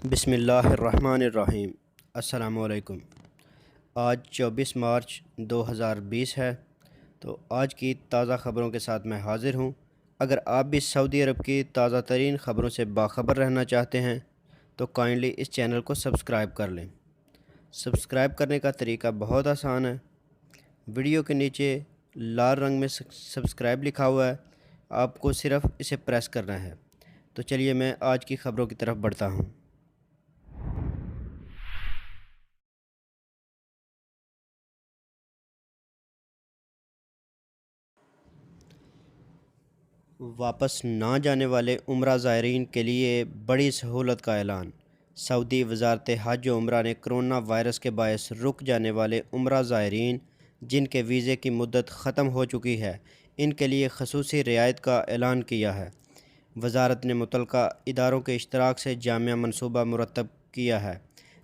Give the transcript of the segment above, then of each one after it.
بسم اللہ الرحمن الرحیم۔ السلام علیکم۔ آج 24 مارچ 2020 ہے، تو آج کی تازہ خبروں کے ساتھ میں حاضر ہوں۔ اگر آپ بھی سعودی عرب کی تازہ ترین خبروں سے باخبر رہنا چاہتے ہیں تو کائنڈلی اس چینل کو سبسکرائب کر لیں۔ سبسکرائب کرنے کا طریقہ بہت آسان ہے۔ ویڈیو کے نیچے لال رنگ میں سبسکرائب لکھا ہوا ہے، آپ کو صرف اسے پریس کرنا ہے۔ تو چلیے میں آج کی خبروں کی طرف بڑھتا ہوں۔ واپس نہ جانے والے عمرہ زائرین کے لیے بڑی سہولت کا اعلان۔ سعودی وزارت حج و عمرہ نے کرونا وائرس کے باعث رک جانے والے عمرہ زائرین جن کے ویزے کی مدت ختم ہو چکی ہے، ان کے لیے خصوصی رعایت کا اعلان کیا ہے۔ وزارت نے متعلقہ اداروں کے اشتراک سے جامع منصوبہ مرتب کیا ہے،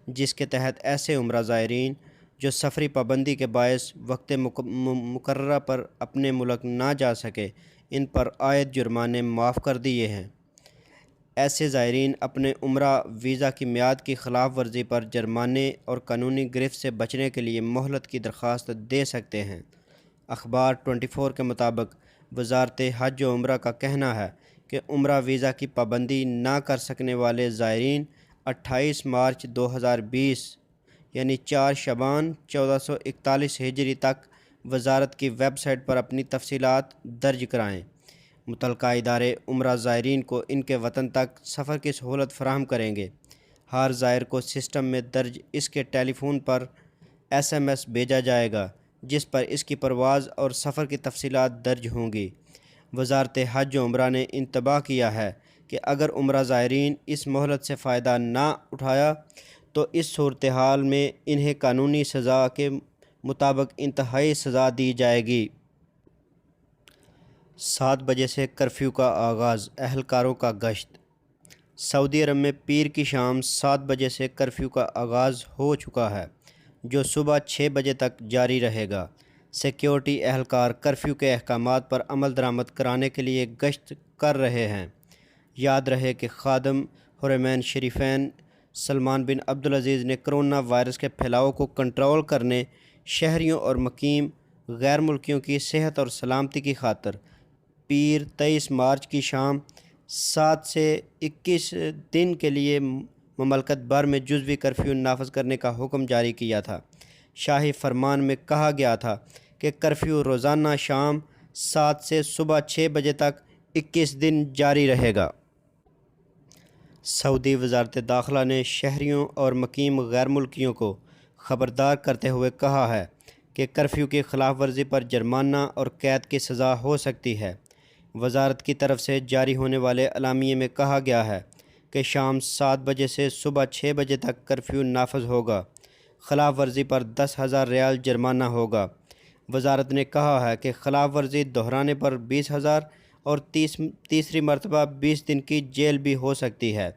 جس کے تحت ایسے عمرہ زائرین جو سفری پابندی کے باعث وقت مقررہ پر اپنے ملک نہ جا سکے، ان پر عائد جرمانے معاف کر دیے ہیں۔ ایسے زائرین اپنے عمرہ ویزا کی میعاد کی خلاف ورزی پر جرمانے اور قانونی گرفت سے بچنے کے لیے مہلت کی درخواست دے سکتے ہیں۔ اخبار 24 کے مطابق وزارت حج و عمرہ کا کہنا ہے کہ عمرہ ویزا کی پابندی نہ کر سکنے والے زائرین 28 مارچ 2020 یعنی 4 شعبان 1441 ہجری تک وزارت کی ویب سائٹ پر اپنی تفصیلات درج کرائیں۔ متعلقہ ادارے عمرہ زائرین کو ان کے وطن تک سفر کی سہولت فراہم کریں گے۔ ہر زائر کو سسٹم میں درج اس کے ٹیلی فون پر SMS بھیجا جائے گا، جس پر اس کی پرواز اور سفر کی تفصیلات درج ہوں گی۔ وزارت حج و عمرہ نے انتباہ کیا ہے کہ اگر عمرہ زائرین اس مہلت سے فائدہ نہ اٹھایا تو اس صورتحال میں انہیں قانونی سزا کے مطابق انتہائی سزا دی جائے گی۔ 7 بجے سے کرفیو کا آغاز، اہلکاروں کا گشت۔ سعودی عرب میں پیر کی شام 7 بجے سے کرفیو کا آغاز ہو چکا ہے، جو صبح 6 بجے تک جاری رہے گا۔ سیکیورٹی اہلکار کرفیو کے احکامات پر عمل درآمد کرانے کے لیے گشت کر رہے ہیں۔ یاد رہے کہ خادم حرمین شریفین سلمان بن عبدالعزیز نے کرونا وائرس کے پھیلاؤ کو کنٹرول کرنے، شہریوں اور مقیم غیر ملکیوں کی صحت اور سلامتی کی خاطر پیر 23 مارچ کی شام 7 سے 21 دن کے لیے مملکت بھر میں جزوی کرفیو نافذ کرنے کا حکم جاری کیا تھا۔ شاہی فرمان میں کہا گیا تھا کہ کرفیو روزانہ شام 7 سے صبح 6 بجے تک 21 دن جاری رہے گا۔ سعودی وزارت داخلہ نے شہریوں اور مقیم غیر ملکیوں کو خبردار کرتے ہوئے کہا ہے کہ کرفیو کی خلاف ورزی پر جرمانہ اور قید کی سزا ہو سکتی ہے۔ وزارت کی طرف سے جاری ہونے والے اعلامیے میں کہا گیا ہے کہ شام 7 بجے سے صبح 6 بجے تک کرفیو نافذ ہوگا۔ خلاف ورزی پر 10,000 ریال جرمانہ ہوگا۔ وزارت نے کہا ہے کہ خلاف ورزی دہرانے پر 20,000 اور تیسری مرتبہ 20 دن کی جیل بھی ہو سکتی ہے۔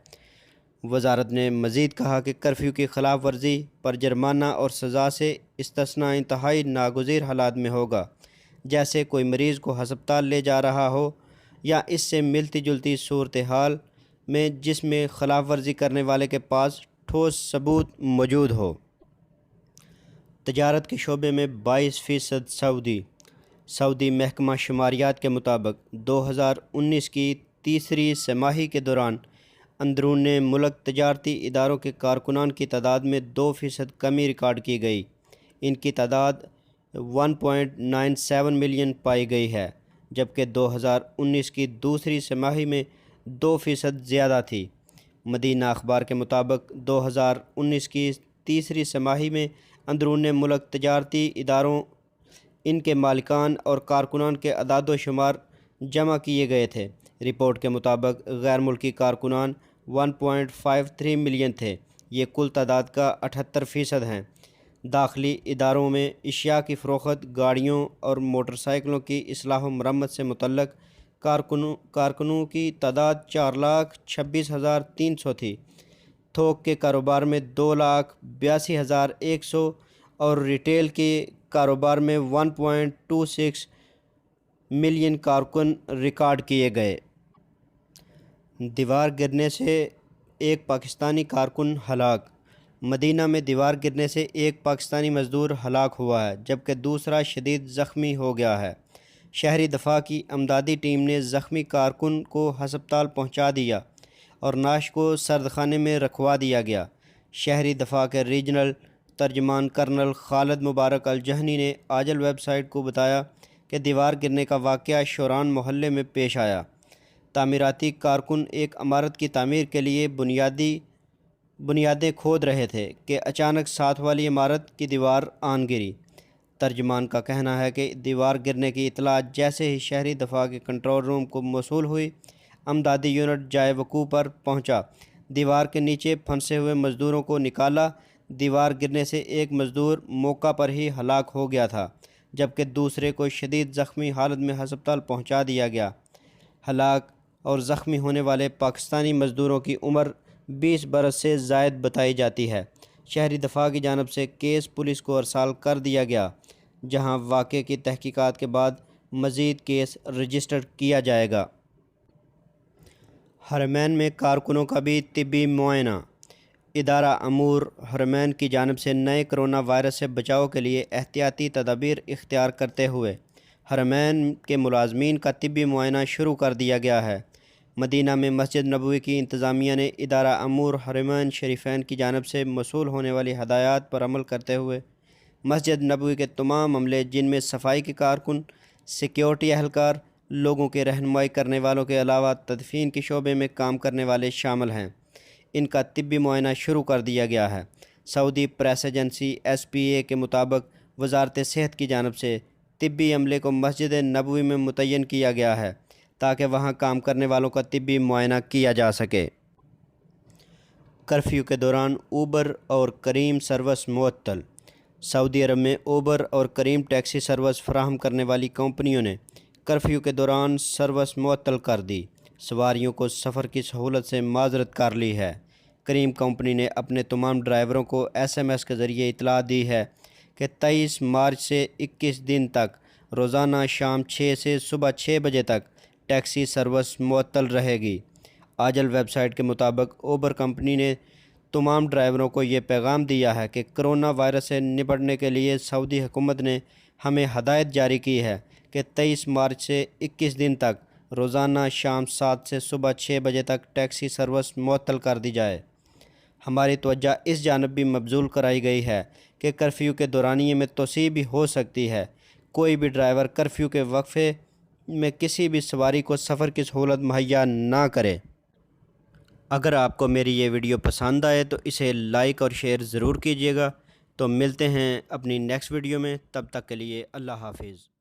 وزارت نے مزید کہا کہ کرفیو کی خلاف ورزی پر جرمانہ اور سزا سے استثناء انتہائی ناگزیر حالات میں ہوگا، جیسے کوئی مریض کو ہسپتال لے جا رہا ہو یا اس سے ملتی جلتی صورتحال میں جس میں خلاف ورزی کرنے والے کے پاس ٹھوس ثبوت موجود ہو۔ تجارت کے شعبے میں 22% سعودی محکمہ شماریات کے مطابق 2019 کی تیسری سہ ماہی کے دوران اندرون ملک تجارتی اداروں کے کارکنان کی تعداد میں 2% کمی ریکارڈ کی گئی۔ ان کی تعداد 1.97 ملین پائی گئی ہے، جبکہ 2019 کی دوسری سہ ماہی میں 2% زیادہ تھی۔ مدینہ اخبار کے مطابق 2019 کی تیسری سہ ماہی میں اندرون ملک تجارتی اداروں، ان کے مالکان اور کارکنان کے اعداد و شمار جمع کیے گئے تھے۔ رپورٹ کے مطابق غیر ملکی کارکنان 1.53 ملین تھے، یہ کل تعداد کا 78% ہیں۔ داخلی اداروں میں اشیاء کی فروخت، گاڑیوں اور موٹر سائیکلوں کی اصلاح و مرمت سے متعلق کارکنوں کی تعداد 4,26,300 تھی۔ تھوک کے کاروبار میں 2,82,100 اور ریٹیل کے کاروبار میں 1.26 ملین کارکن ریکارڈ کیے گئے۔ دیوار گرنے سے ایک پاکستانی کارکن ہلاک۔ مدینہ میں دیوار گرنے سے ایک پاکستانی مزدور ہلاک ہوا ہے جبکہ دوسرا شدید زخمی ہو گیا ہے۔ شہری دفاع کی امدادی ٹیم نے زخمی کارکن کو ہسپتال پہنچا دیا اور نعش کو سردخانے میں رکھوا دیا گیا۔ شہری دفاع کے ریجنل ترجمان کرنل خالد مبارک الجہنی نے آجل ویب سائٹ کو بتایا کہ دیوار گرنے کا واقعہ شوران محلے میں پیش آیا۔ تعمیراتی کارکن ایک عمارت کی تعمیر کے لیے بنیادیں کھود رہے تھے کہ اچانک ساتھ والی عمارت کی دیوار آن گری۔ ترجمان کا کہنا ہے کہ دیوار گرنے کی اطلاع جیسے ہی شہری دفاع کے کنٹرول روم کو موصول ہوئی، امدادی یونٹ جائے وقوع پر پہنچا، دیوار کے نیچے پھنسے ہوئے مزدوروں کو نکالا۔ دیوار گرنے سے ایک مزدور موقع پر ہی ہلاک ہو گیا تھا جبکہ دوسرے کو شدید زخمی حالت میں ہسپتال پہنچا دیا گیا۔ ہلاک اور زخمی ہونے والے پاکستانی مزدوروں کی عمر 20 برس سے زائد بتائی جاتی ہے۔ شہری دفاع کی جانب سے کیس پولیس کو ارسال کر دیا گیا، جہاں واقعے کی تحقیقات کے بعد مزید کیس رجسٹر کیا جائے گا۔ حرمین میں کارکنوں کا بھی طبی معائنہ۔ ادارہ امور حرمین کی جانب سے نئے کرونا وائرس سے بچاؤ کے لیے احتیاطی تدابیر اختیار کرتے ہوئے حرمین کے ملازمین کا طبی معائنہ شروع کر دیا گیا ہے۔ مدینہ میں مسجد نبوی کی انتظامیہ نے ادارہ امور حرمین شریفین کی جانب سے موصول ہونے والی ہدایات پر عمل کرتے ہوئے مسجد نبوی کے تمام عملے، جن میں صفائی کے کارکن، سیکیورٹی اہلکار، لوگوں کی رہنمائی کرنے والوں کے علاوہ تدفین کے شعبے میں کام کرنے والے شامل ہیں، ان کا طبی معائنہ شروع کر دیا گیا ہے۔ سعودی پریس ایجنسی SPA کے مطابق وزارت صحت کی جانب سے طبی عملے کو مسجد نبوی میں متعین کیا گیا ہے تاکہ وہاں کام کرنے والوں کا طبی معائنہ کیا جا سکے۔ کرفیو کے دوران اوبر اور کریم سروس معطل۔ سعودی عرب میں اوبر اور کریم ٹیکسی سروس فراہم کرنے والی کمپنیوں نے کرفیو کے دوران سروس معطل کر دی۔ سواریوں کو سفر کی سہولت سے معذرت کر لی ہے۔ کریم کمپنی نے اپنے تمام ڈرائیوروں کو SMS کے ذریعے اطلاع دی ہے کہ 23 مارچ سے 21 دن تک روزانہ شام 6 سے صبح 6 بجے تک ٹیکسی سروس معطل رہے گی۔ آجل ویب سائٹ کے مطابق اوبر کمپنی نے تمام ڈرائیوروں کو یہ پیغام دیا ہے کہ کرونا وائرس سے نپٹنے کے لیے سعودی حکومت نے ہمیں ہدایت جاری کی ہے کہ 23 مارچ سے 21 دن تک روزانہ شام 7 سے صبح 6 بجے تک ٹیکسی سروس معطل کر دی جائے۔ ہماری توجہ اس جانب بھی مبذول کرائی گئی ہے کہ کرفیو کے دورانیے میں توسیع بھی ہو سکتی ہے۔ کوئی بھی ڈرائیور کرفیو کے وقفے میں کسی بھی سواری کو سفر کی سہولت مہیا نہ کرے۔ اگر آپ کو میری یہ ویڈیو پسند آئے تو اسے لائک اور شیئر ضرور کیجیے گا۔ تو ملتے ہیں اپنی نیکسٹ ویڈیو میں، تب تک کے لیے اللہ حافظ۔